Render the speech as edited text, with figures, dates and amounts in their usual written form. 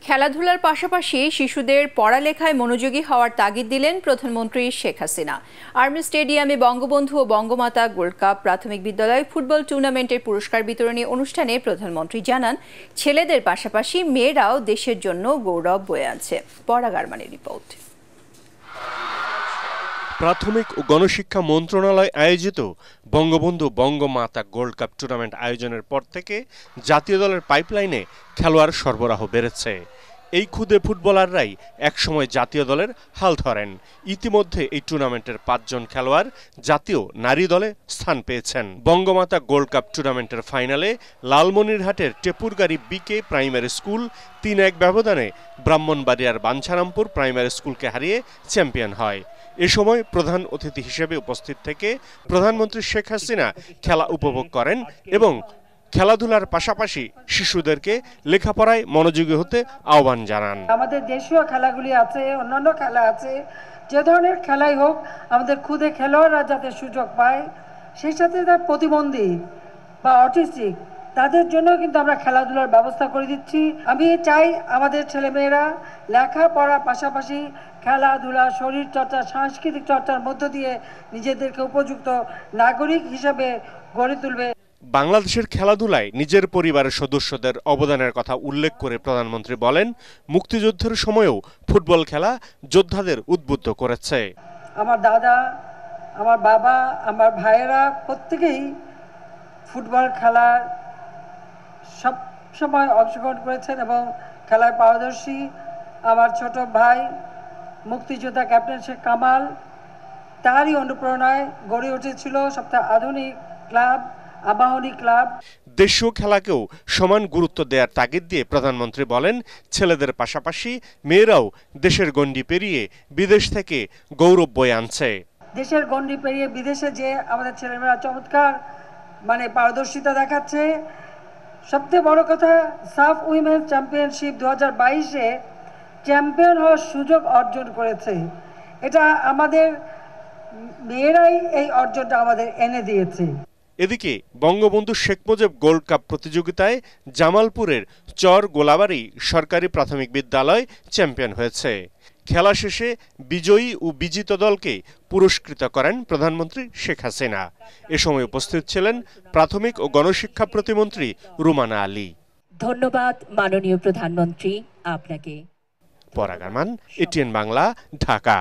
খেলাধুলার পাশাপাশি শিশুদের পড়ালেখায় মনোযোগী হওয়ার তাগিদ দিলেন প্রধানমন্ত্রী শেখ হাসিনা। আর্মি স্টেডিয়ামে বঙ্গবন্ধু ও বঙ্গমাতা গোল্ড কাপ প্রাথমিক বিদ্যালয় ফুটবল টুর্নামেন্টের পুরস্কার বিতরণী অনুষ্ঠানে প্রধানমন্ত্রী জানান, ছেলেদের পাশাপাশি মেয়েরাও দেশের জন্য গৌরব বয়ে আনছে। পরাগ আরমানের রিপোর্ট। প্রাথমিক ও গণশিক্ষা মন্ত্রণালয় আয়োজিত Bangabandhu Bangamata gold cup tournament আয়োজনের পর থেকে জাতীয় দলের পাইপলাইনে খেলোয়াড় সরবরাহ বেড়েছে। এই ক্ষুদে ফুটবলাররাই একসময় জাতীয় দলের হাল ধরেন। ইতিমধ্যে এই টুর্নামেন্টের ৫ জন খেলোয়াড় জাতীয় নারী দলে স্থান পেয়েছেন। বঙ্গমাতা গোল্ড কাপ টুর্নামেন্টের ফাইনালে লালমনিরহাটের টেপুরগাড়ি বিকে প্রাইমারি স্কুল ৩-১ ব্যবধানে ব্রাহ্মণবাড়িয়ার বাঞ্ছারামপুর প্রাইমারি স্কুলকে হারিয়ে চ্যাম্পিয়ন হয়। এ সময় প্রধান অতিথি হিসেবে উপস্থিত থেকে প্রধানমন্ত্রী শেখ হাসিনা খেলা উপভোগ করেন এবং খেলাধুলার পাশাপাশি শিশুদেরকে লেখাপড়ায় মনোযোগী হতে আহ্বান জানান। আমাদের দেশীয় খেলাগুলি আছে, অন্যান্য খেলা আছে, যে ধরনের খেলাই হোক আমাদের খুদে খেলোয়াড়রা যাতে সুযোগ পায়, সেই সাথে তার প্রতিবন্ধী বা অটিস্টিক তাদের জন্য কিন্তু আমরা খেলাধুলার ব্যবস্থা করে দিচ্ছি। আমি চাই আমাদের ছেলেমেয়েরা লেখাপড়ার পাশাপাশি খেলাধুলা, শরীর চর্চা, সাংস্কৃতিক চর্চার মধ্য দিয়ে নিজেদেরকে উপযুক্ত নাগরিক হিসেবে গড়ে তুলবে। বাংলাদেশের খেলাধুলায় নিজের পরিবারের সদস্যদের অবদানের কথা উল্লেখ করে প্রধানমন্ত্রী বলেন, মুক্তিযুদ্ধের সময়েও ফুটবল খেলা যোদ্ধাদের উদ্বুদ্ধ করেছে। আমার দাদা, আমার বাবা, আমার ভাইয়েরা প্রত্যেকেই ফুটবল খেলার সব সময় অংশগ্রহণ করেছেন এবং খেলায় পারদর্শী। আমার ছোট ভাই মুক্তিযোদ্ধা ক্যাপ্টেন শেখ কামাল, তারই অনুপ্রেরণায় গড়ে উঠেছিল সবচেয়ে আধুনিক ক্লাব আবাহনী ক্লাব। দেশীয় খেলাকেও সমান গুরুত্ব দেওয়ার তাগিদ দিয়ে প্রধানমন্ত্রী বলেন, ছেলেদের পাশাপাশি মেয়েরাও দেশের গণ্ডি পেরিয়ে বিদেশ থেকে গৌরব বয়ে আনছে। দেশের গণ্ডি পেরিয়ে বিদেশে যে আমাদের ছেলেমেয়েরা চমৎকার পারদর্শিতা দেখাচ্ছে। সবচেয়ে বড় কথা, সাফ উইমেন্স চ্যাম্পিয়নশিপ 2022-এ চ্যাম্পিয়ন হওয়ার সুযোগ অর্জন করেছে। এটা আমাদের মেয়েরাই এই অর্জনটা আমাদের এনে দিয়েছে। এদিকে বঙ্গবন্ধু শেখ মুজিব গোল্ড কাপ প্রতিযোগিতায় জামালপুরের চর গোলাবাড়ি সরকারি প্রাথমিক বিদ্যালয় চ্যাম্পিয়ন হয়েছে। খেলা শেষে বিজয়ী ও বিজিত দলকে পুরস্কৃত করেন প্রধানমন্ত্রী শেখ হাসিনা। এ সময় উপস্থিত ছিলেন প্রাথমিক ও গণশিক্ষা প্রতিমন্ত্রী রুমানা আলী। ধন্যবাদ মাননীয় প্রধানমন্ত্রী আপনাকে। পরাগ আরমান, এটিএন বাংলা, ঢাকা।